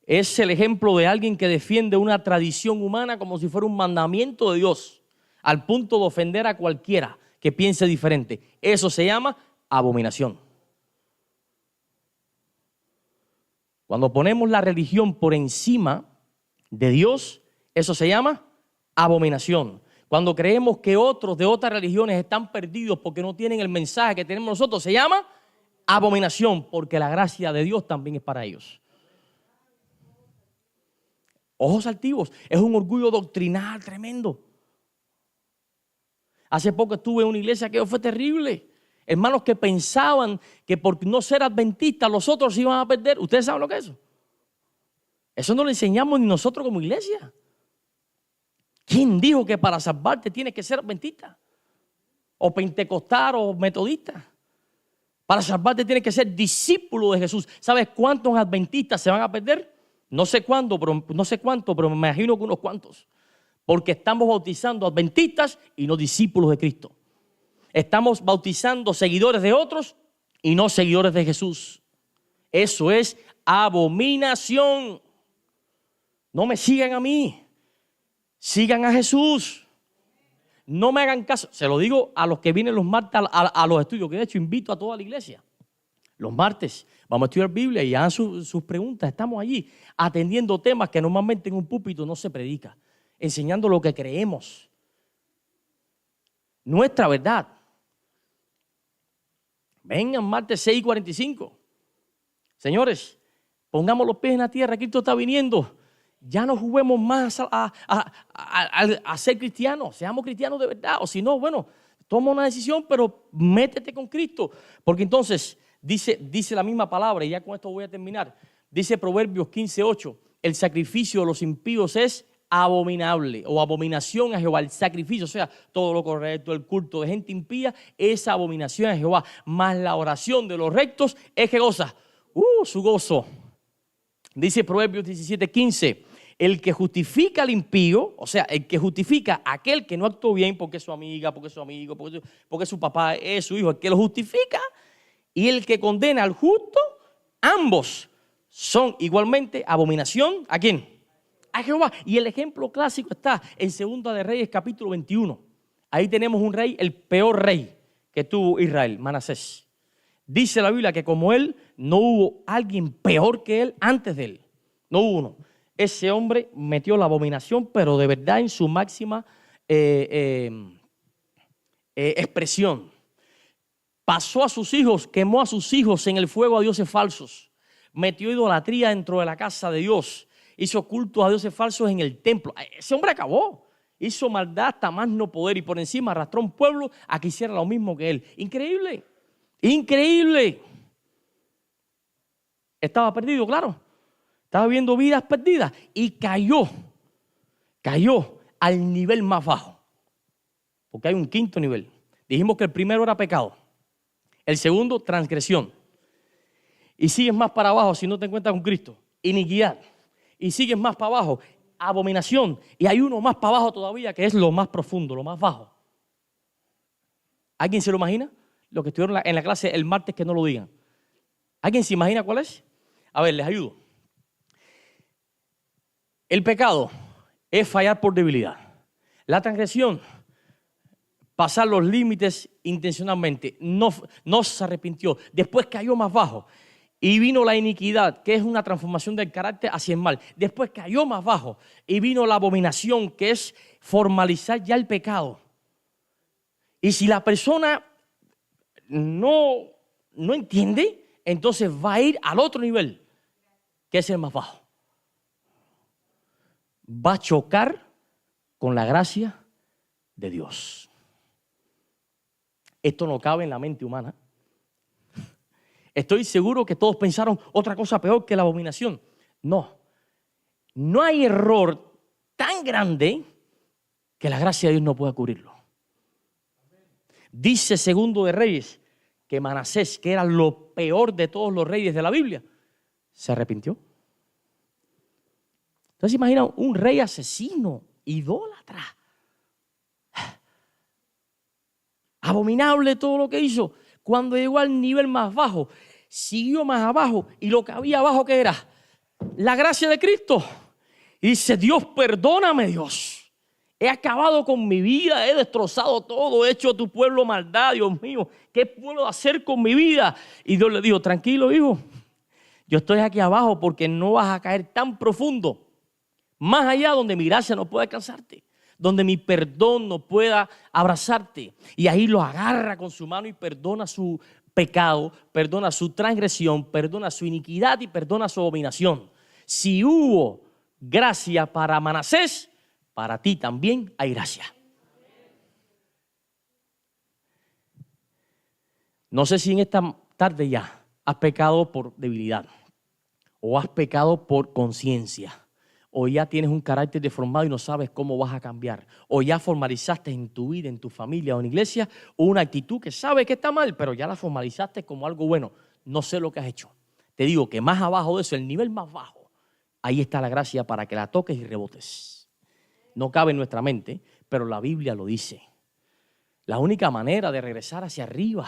Es el ejemplo de alguien que defiende una tradición humana como si fuera un mandamiento de Dios, al punto de ofender a cualquiera que piense diferente. Eso se llama abominación. Cuando ponemos la religión por encima de Dios, eso se llama abominación. Cuando creemos que otros de otras religiones están perdidos porque no tienen el mensaje que tenemos nosotros, se llama abominación, porque la gracia de Dios también es para ellos. Ojos altivos, es un orgullo doctrinal tremendo. Hace poco estuve en una iglesia que fue terrible. Hermanos que pensaban que por no ser adventistas los otros se iban a perder. ¿Ustedes saben lo que es eso? Eso no lo enseñamos ni nosotros como iglesia. ¿Quién dijo que para salvarte tienes que ser adventista? O pentecostal o metodista. Para salvarte tienes que ser discípulo de Jesús. ¿Sabes cuántos adventistas se van a perder? No sé cuánto, pero me imagino que unos cuantos. Porque estamos bautizando adventistas y no discípulos de Cristo. Estamos bautizando seguidores de otros y no seguidores de Jesús. Eso es abominación. No me sigan a mí, sigan a Jesús. No me hagan caso. Se lo digo a los que vienen los martes a los estudios, que de hecho invito a toda la iglesia. Los martes vamos a estudiar Biblia y hagan sus preguntas. Estamos allí atendiendo temas que normalmente en un púlpito no se predica, enseñando lo que creemos, nuestra verdad. Vengan martes 6:45. Señores, pongamos los pies en la tierra, Cristo está viniendo. Ya no juguemos más a ser cristianos, seamos cristianos de verdad. O si no, bueno, toma una decisión, pero métete con Cristo. Porque entonces dice la misma palabra, y ya con esto voy a terminar. Dice Proverbios 15:8, el sacrificio de los impíos es abominable o abominación a Jehová. El sacrificio, o sea, todo lo correcto, el culto de gente impía es abominación a Jehová. Mas la oración de los rectos es que goza, su gozo. Dice Proverbios 17:15, el que justifica al impío, o sea, el que justifica a aquel que no actuó bien porque es su amiga, porque es su amigo, porque su papá es su hijo, el que lo justifica, y el que condena al justo, ambos son igualmente abominación. ¿A quién? A Jehová. Y el ejemplo clásico está en Segunda de Reyes capítulo 21. Ahí tenemos un rey, el peor rey que tuvo Israel, Manasés. Dice la Biblia que como él, no hubo alguien peor que él antes de él. No hubo uno. Ese hombre metió la abominación, pero de verdad en su máxima expresión. Pasó a sus hijos, quemó a sus hijos en el fuego a dioses falsos. Metió idolatría dentro de la casa de Dios. Hizo cultos a dioses falsos en el templo. Ese hombre acabó. Hizo maldad hasta más no poder y por encima arrastró a un pueblo a que hiciera lo mismo que él. Increíble. Increíble. Estaba perdido, claro. Estaba viendo vidas perdidas y cayó al nivel más bajo. Porque hay un quinto nivel. Dijimos que el primero era pecado. El segundo, transgresión. Y sigues más para abajo si no te encuentras con Cristo. Iniquidad. Y sigues más para abajo, abominación. Y hay uno más para abajo todavía que es lo más profundo, lo más bajo. ¿Alguien se lo imagina? Lo que estuvieron en la clase el martes, que no lo digan. ¿Alguien se imagina cuál es? A ver, les ayudo. El pecado es fallar por debilidad. La transgresión, pasar los límites intencionalmente. No se arrepintió. Después cayó más bajo. Y vino la iniquidad, que es una transformación del carácter hacia el mal. Después cayó más bajo. Y vino la abominación, que es formalizar ya el pecado. Y si la persona no entiende, entonces va a ir al otro nivel, que es el más bajo. Va a chocar con la gracia de Dios. Esto no cabe en la mente humana. Estoy seguro que todos pensaron otra cosa peor que la abominación. No hay error tan grande que la gracia de Dios no pueda cubrirlo. Dice Segundo de Reyes que Manasés, que era lo peor de todos los reyes de la Biblia, se arrepintió. Entonces imagina un rey asesino, idólatra. abominable todo lo que hizo. Cuando llegó al nivel más bajo, siguió más abajo, y lo que había abajo, ¿qué era? La gracia de Cristo. Y dice: Dios, perdóname, Dios. He acabado con mi vida, he destrozado todo, he hecho a tu pueblo maldad, Dios mío. ¿Qué puedo hacer con mi vida? Y Dios le dijo: tranquilo, hijo, yo estoy aquí abajo porque no vas a caer tan profundo, más allá donde mi gracia no pueda alcanzarte, donde mi perdón no pueda abrazarte. Y ahí lo agarra con su mano y perdona su pecado, perdona su transgresión, perdona su iniquidad y perdona su abominación. Si hubo gracia para Manasés, para ti también hay gracia. No sé si en esta tarde ya has pecado por debilidad, o has pecado por conciencia, o ya tienes un carácter deformado y no sabes cómo vas a cambiar, o ya formalizaste en tu vida, en tu familia o en iglesia una actitud que sabes que está mal, pero ya la formalizaste como algo bueno. No sé lo que has hecho. Te digo que más abajo de eso, el nivel más bajo, ahí está la gracia para que la toques y rebotes. No cabe en nuestra mente, pero la Biblia lo dice. La única manera de regresar hacia arriba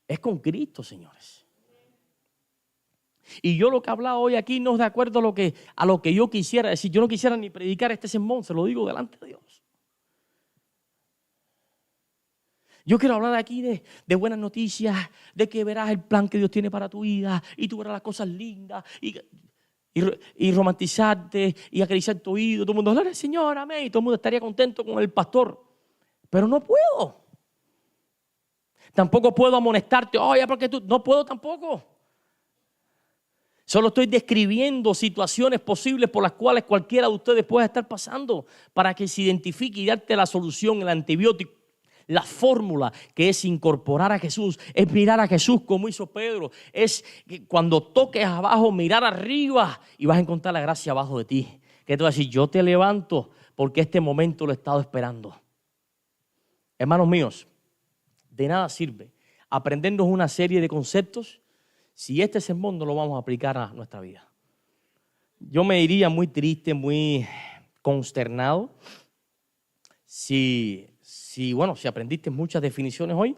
es con Cristo, señores. Y yo lo que he hablado hoy aquí no es de acuerdo a lo que yo quisiera decir. Yo no quisiera ni predicar este sermón, se lo digo delante de Dios. Yo quiero hablar aquí de buenas noticias, de que verás el plan que Dios tiene para tu vida y tú verás las cosas lindas y romantizarte y acariciar tu oído. Todo el mundo, gloria al Señor, amén. Y todo el mundo estaría contento con el pastor. Pero no puedo. Tampoco puedo amonestarte. Oye, porque tú no puedo tampoco. Solo estoy describiendo situaciones posibles por las cuales cualquiera de ustedes puede estar pasando, para que se identifique y darte la solución, el antibiótico. La fórmula que es incorporar a Jesús, es mirar a Jesús como hizo Pedro. Es que cuando toques abajo, mirar arriba y vas a encontrar la gracia abajo de ti. Que te va a decir: yo te levanto porque este momento lo he estado esperando. Hermanos míos, de nada sirve aprendernos una serie de conceptos si este sermón no lo vamos a aplicar a nuestra vida. Yo me iría muy triste, muy consternado si aprendiste muchas definiciones hoy,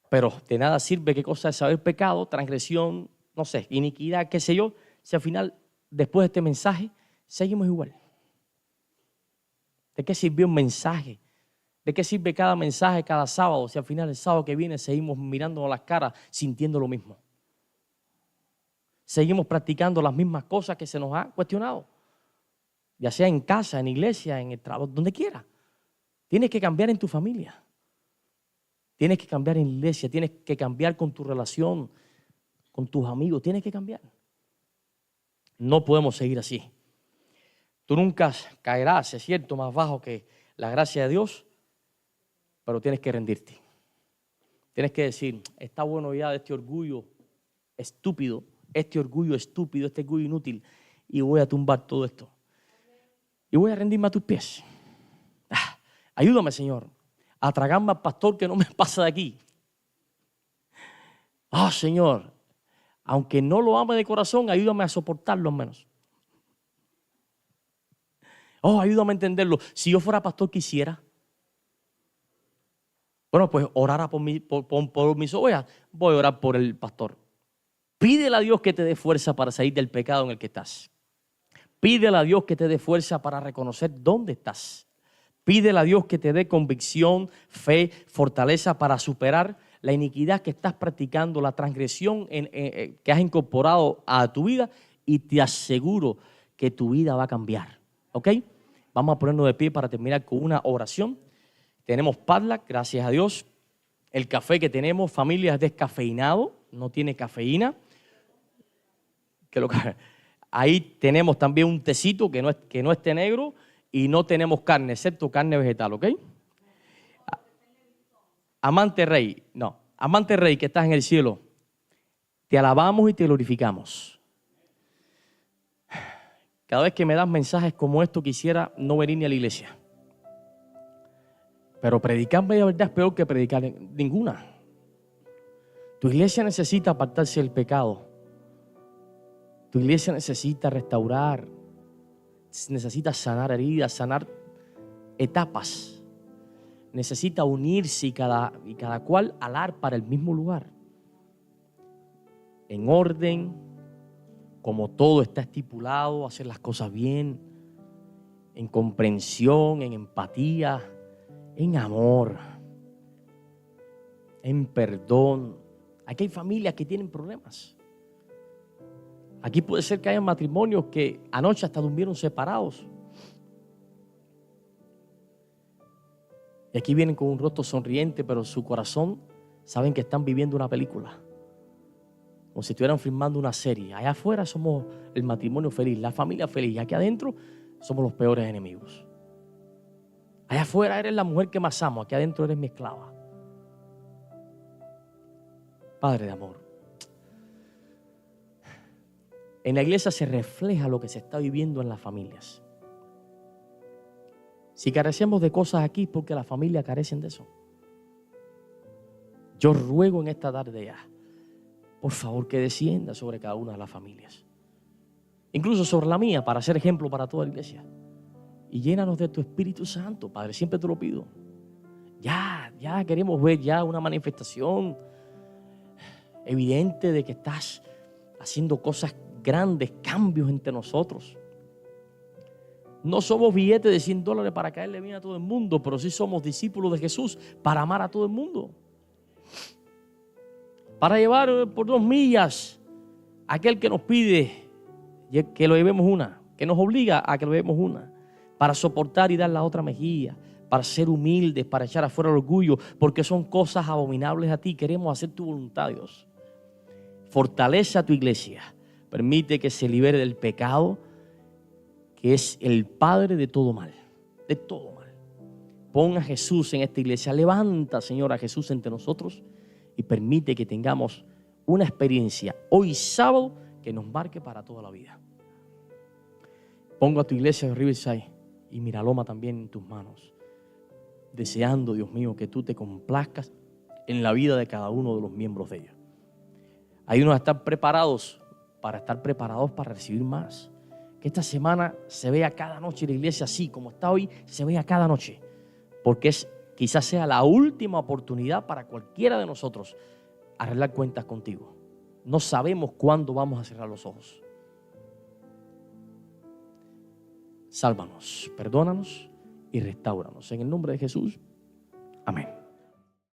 pero de nada sirve qué cosa es saber pecado, transgresión, no sé, iniquidad, qué sé yo, si al final, después de este mensaje, seguimos igual. ¿De qué sirvió un mensaje? ¿De qué sirve cada mensaje cada sábado si al final el sábado que viene seguimos mirándonos las caras sintiendo lo mismo? Seguimos practicando las mismas cosas que se nos ha cuestionado, ya sea en casa, en iglesia, en el trabajo, donde quiera. Tienes que cambiar en tu familia, tienes que cambiar en la iglesia, tienes que cambiar con tu relación, con tus amigos, tienes que cambiar. No podemos seguir así. Tú nunca caerás, es cierto, más bajo que la gracia de Dios, pero tienes que rendirte. Tienes que decir: está bueno ya de este orgullo estúpido, este orgullo inútil, y voy a tumbar todo esto. Y voy a rendirme a tus pies. Ayúdame, Señor, a tragarme al pastor que no me pasa de aquí. Señor, aunque no lo ame de corazón, ayúdame a soportarlo al menos. Ayúdame a entenderlo. Si yo fuera pastor, quisiera. Bueno, pues orara por mis ovejas. Voy a orar por el pastor. Pídele a Dios que te dé fuerza para salir del pecado en el que estás. Pídele a Dios que te dé fuerza para reconocer dónde estás. Pídele a Dios que te dé convicción, fe, fortaleza para superar la iniquidad que estás practicando, la transgresión que has incorporado a tu vida, y te aseguro que tu vida va a cambiar. ¿Ok? Vamos a ponernos de pie para terminar con una oración. Tenemos Padlac, gracias a Dios. El café que tenemos, familia, es descafeinado, no tiene cafeína. Ahí tenemos también un tecito que no es té negro, y no tenemos carne, excepto carne vegetal, ¿ok? Amante Rey, que estás en el cielo, te alabamos y te glorificamos. Cada vez que me das mensajes como esto, quisiera no venir ni a la iglesia. Pero predicar media verdad es peor que predicar ninguna. Tu iglesia necesita apartarse del pecado. Tu iglesia necesita restaurar, necesita sanar heridas, sanar etapas. necesita unirse y cada cual alar para el mismo lugar. En orden, como todo está estipulado, hacer las cosas bien, en comprensión, en empatía, en amor, en perdón. Aquí hay familias que tienen problemas. Aquí puede ser que haya matrimonios que anoche hasta durmieron separados. Y aquí vienen con un rostro sonriente, pero su corazón saben que están viviendo una película. Como si estuvieran filmando una serie. Allá afuera somos el matrimonio feliz, la familia feliz. Y aquí adentro somos los peores enemigos. Allá afuera eres la mujer que más amo, aquí adentro eres mi esclava. Padre de amor, en la iglesia se refleja lo que se está viviendo en las familias. Si carecemos de cosas aquí, porque las familias carecen de eso. Yo ruego en esta tarde ya, por favor, que descienda sobre cada una de las familias. Incluso sobre la mía, para ser ejemplo para toda la iglesia. Y llénanos de tu Espíritu Santo, Padre, siempre te lo pido. Ya queremos ver ya una manifestación evidente de que estás haciendo cosas grandes, cambios entre nosotros. No somos billetes de $100 para caerle bien a todo el mundo, pero sí somos discípulos de Jesús para amar a todo el mundo. Para llevar por 2 millas a aquel que nos pide que lo llevemos una, que nos obliga a que lo llevemos una, para soportar y dar la otra mejilla, para ser humildes, para echar afuera el orgullo, porque son cosas abominables a ti. Queremos hacer tu voluntad, Dios. Fortalece a tu iglesia. Permite que se libere del pecado, que es el padre de todo mal, de todo mal. Pon a Jesús en esta iglesia. Levanta, Señor, a Jesús entre nosotros y permite que tengamos una experiencia hoy sábado que nos marque para toda la vida. Pongo a tu iglesia de Riverside y Miraloma también en tus manos, deseando, Dios mío, que tú te complazcas en la vida de cada uno de los miembros de ella. Hay unos que están preparados para recibir más. Que esta semana se vea cada noche la iglesia así como está hoy, se vea cada noche. Porque quizás sea la última oportunidad para cualquiera de nosotros arreglar cuentas contigo. No sabemos cuándo vamos a cerrar los ojos. Sálvanos, perdónanos y restáuranos. En el nombre de Jesús. Amén.